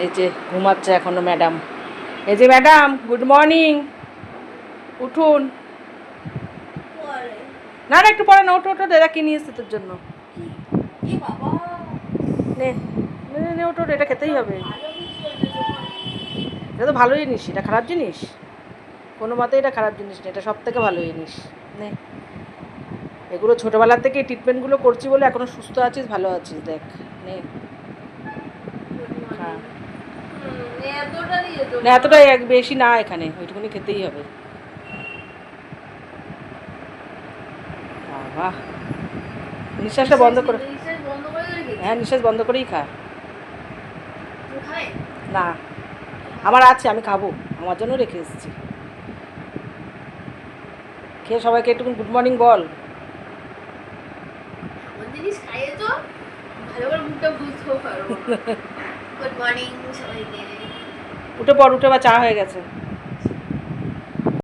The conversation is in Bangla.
এই যে ঘুমাচ্ছে এখনো ম্যাডাম। এই যে ম্যাডাম, গুড মর্নিং, উঠুন। না না, একটু পরে না, ওঠো ওঠো, দাদা কি নিয়ে এসছে তোর জন্য। নে নে নে নে, ওঠো, এটা খেতেই হবে। এটা তো ভালো জিনিস, এটা খারাপ জিনিস কোনো মতে? এটা খারাপ জিনিস না, এটা সব থেকে ভালো জিনিস। নে, এগুলো ছোটোবেলার থেকে ট্রিটমেন্টগুলো করছি বলে এখনো সুস্থ আছিস, ভালো আছিস, দেখ নে খা। না এতটা বেশি না, এখানে ওইটুকুনি খেতেই হবে। বাবা, নিঃশ্বাসটা বন্ধ করে। হ্যাঁ, নিঃশ্বাস বন্ধ করেই খা। না, আমার আছে, আমি খাবো, আমার জন্য রেখে এসেছি। খেয়ে সবাইকে একটু গুড মর্নিং বল। গুড মর্নিং সবাইকে। উঠে পড়, উঠে বা চা হয়ে গেছে।